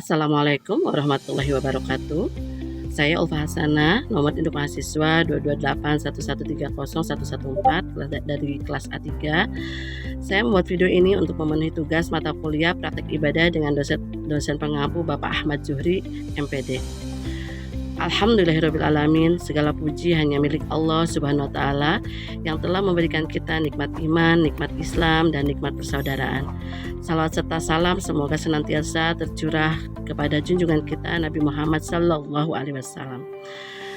Assalamualaikum warahmatullahi wabarakatuh. Saya Ulfa Hasanah, nomor induk mahasiswa 22811301114 dari kelas A3. Saya membuat video ini untuk memenuhi tugas mata kuliah praktek ibadah dengan dosen pengampu Bapak Ahmad Zuhri, MPD. Alhamdulillahirrabbilalamin, segala puji hanya milik Allah Subhanahu wa Ta'ala yang telah memberikan kita nikmat iman, nikmat Islam, dan nikmat persaudaraan. Salawat serta salam semoga senantiasa tercurah kepada junjungan kita Nabi Muhammad Sallallahu Alaihi Wasallam,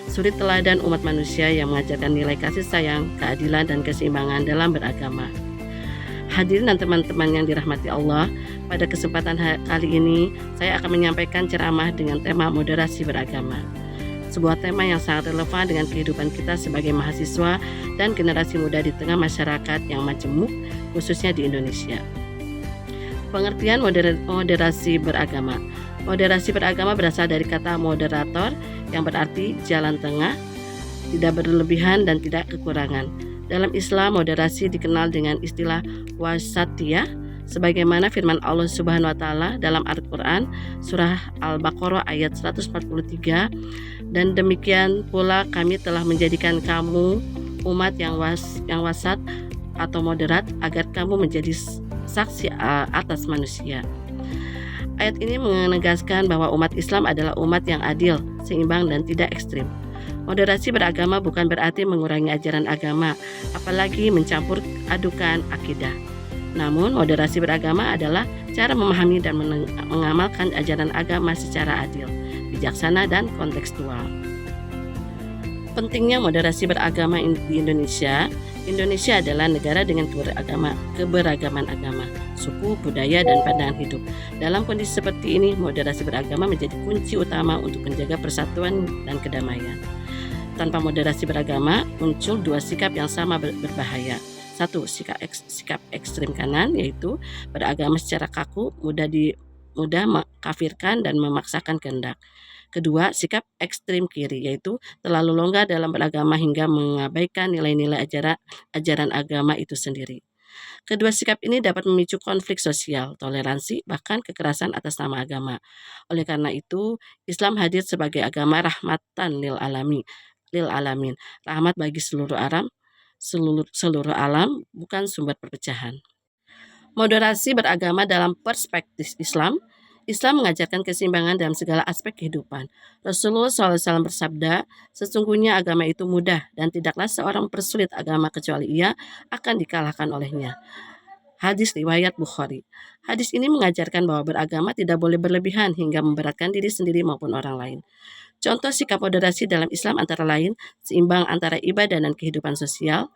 suri teladan umat manusia yang mengajarkan nilai kasih sayang, keadilan, dan keseimbangan dalam beragama. Hadirin dan teman-teman yang dirahmati Allah, pada kesempatan kali ini saya akan menyampaikan ceramah dengan tema moderasi beragama. Sebuah tema yang sangat relevan dengan kehidupan kita sebagai mahasiswa dan generasi muda di tengah masyarakat yang majemuk, khususnya di Indonesia. Pengertian moderasi beragama. Moderasi beragama berasal dari kata moderator yang berarti jalan tengah, tidak berlebihan dan tidak kekurangan. Dalam Islam, moderasi dikenal dengan istilah wasatiyah, sebagaimana firman Allah Subhanahu wa Ta'ala dalam Al-Quran surah Al-Baqarah ayat 143, dan demikian pula kami telah menjadikan kamu umat yang wasat atau moderat agar kamu menjadi saksi atas manusia. Ayat ini menegaskan bahwa umat Islam adalah umat yang adil, seimbang, dan tidak ekstrim. Moderasi beragama bukan berarti mengurangi ajaran agama, apalagi mencampur adukan akidah. Namun, moderasi beragama adalah cara memahami dan mengamalkan ajaran agama secara adil, bijaksana, dan kontekstual. Pentingnya moderasi beragama di Indonesia. Indonesia adalah negara dengan keberagaman agama, suku, budaya, dan pandangan hidup. Dalam kondisi seperti ini, moderasi beragama menjadi kunci utama untuk menjaga persatuan dan kedamaian. Tanpa moderasi beragama, muncul dua sikap yang sama berbahaya. Satu, sikap ekstrim kanan, yaitu beragama secara kaku, mudah mengkafirkan dan memaksakan kehendak. Kedua, sikap ekstrim kiri, yaitu terlalu longgar dalam beragama hingga mengabaikan nilai-nilai ajaran agama itu sendiri. Kedua sikap ini dapat memicu konflik sosial, toleransi, bahkan kekerasan atas nama agama. Oleh karena itu, Islam hadir sebagai agama rahmatan lil alamin, rahmat bagi seluruh alam, bukan sumber perpecahan. Moderasi beragama dalam perspektif Islam mengajarkan keseimbangan dalam segala aspek kehidupan. Rasulullah SAW bersabda, sesungguhnya agama itu mudah dan tidaklah seorang mempersulit agama kecuali ia akan dikalahkan olehnya. Hadis riwayat Bukhari. Hadis ini mengajarkan bahwa beragama tidak boleh berlebihan hingga memberatkan diri sendiri maupun orang lain. Contoh sikap moderasi dalam Islam antara lain, seimbang antara ibadah dan kehidupan sosial,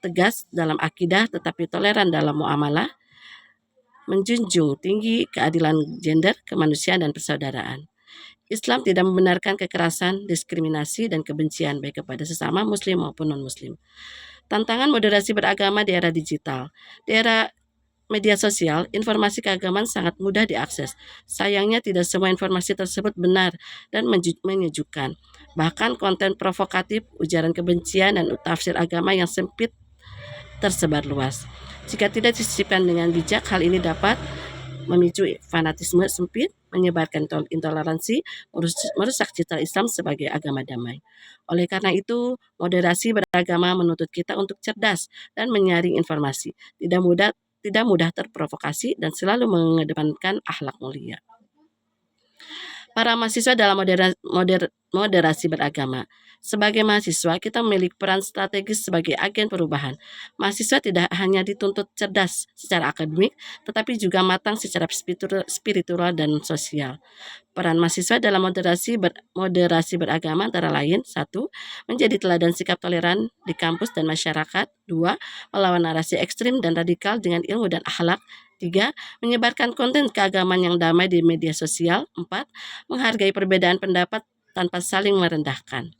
tegas dalam akidah tetapi toleran dalam muamalah, menjunjung tinggi keadilan gender, kemanusiaan, dan persaudaraan. Islam tidak membenarkan kekerasan, diskriminasi, dan kebencian baik kepada sesama muslim maupun non-muslim. Tantangan moderasi beragama di era digital. Di era media sosial, informasi keagamaan sangat mudah diakses. Sayangnya tidak semua informasi tersebut benar dan menyejukkan. Bahkan konten provokatif, ujaran kebencian, dan tafsir agama yang sempit tersebar luas. Jika tidak disisipkan dengan bijak, hal ini dapat memicu fanatisme sempit, menyebarkan intoleransi, merusak citra Islam sebagai agama damai. Oleh karena itu, moderasi beragama menuntut kita untuk cerdas dan menyaring informasi, tidak mudah terprovokasi, dan selalu mengedepankan akhlak mulia. Para mahasiswa dalam moderasi beragama. Sebagai mahasiswa, kita memiliki peran strategis sebagai agen perubahan. Mahasiswa tidak hanya dituntut cerdas secara akademik, tetapi juga matang secara spiritual dan sosial. Peran mahasiswa dalam moderasi beragama antara lain: 1. Menjadi teladan sikap toleran di kampus dan masyarakat. 2. Melawan narasi ekstrim dan radikal dengan ilmu dan akhlak. 3. Menyebarkan konten keagamaan yang damai di media sosial. 4. Menghargai perbedaan pendapat tanpa saling merendahkan.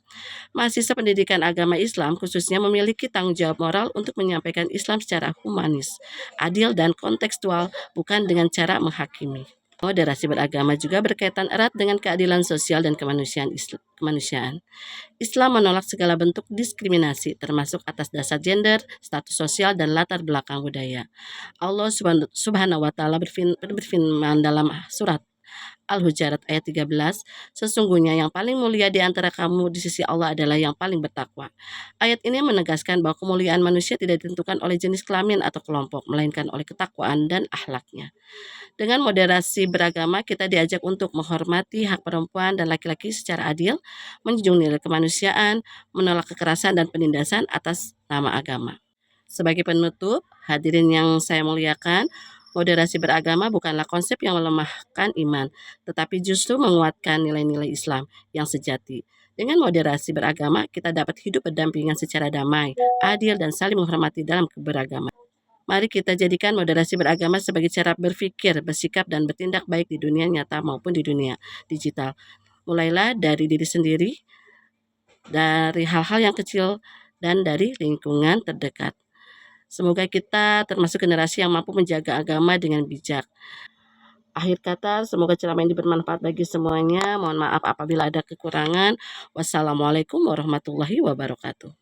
Mahasiswa pendidikan agama Islam khususnya memiliki tanggung jawab moral untuk menyampaikan Islam secara humanis, adil, dan kontekstual, bukan dengan cara menghakimi. Moderasi beragama juga berkaitan erat dengan keadilan sosial dan kemanusiaan. Islam menolak segala bentuk diskriminasi, termasuk atas dasar gender, status sosial, dan latar belakang budaya. Allah Subhanahu wa Ta'ala berfirman dalam surat Al-Hujurat ayat 13, sesungguhnya yang paling mulia di antara kamu di sisi Allah adalah yang paling bertakwa. Ayat ini menegaskan bahwa kemuliaan manusia tidak ditentukan oleh jenis kelamin atau kelompok, melainkan oleh ketakwaan dan akhlaknya. Dengan moderasi beragama, kita diajak untuk menghormati hak perempuan dan laki-laki secara adil, menjunjung nilai kemanusiaan, menolak kekerasan dan penindasan atas nama agama. Sebagai penutup, hadirin yang saya muliakan, moderasi beragama bukanlah konsep yang melemahkan iman, tetapi justru menguatkan nilai-nilai Islam yang sejati. Dengan moderasi beragama, kita dapat hidup berdampingan secara damai, adil, dan saling menghormati dalam keberagaman. Mari kita jadikan moderasi beragama sebagai cara berpikir, bersikap, dan bertindak baik di dunia nyata maupun di dunia digital. Mulailah dari diri sendiri, dari hal-hal yang kecil, dan dari lingkungan terdekat. Semoga kita termasuk generasi yang mampu menjaga agama dengan bijak. Akhir kata, semoga ceramah ini bermanfaat bagi semuanya. Mohon maaf apabila ada kekurangan. Wassalamualaikum warahmatullahi wabarakatuh.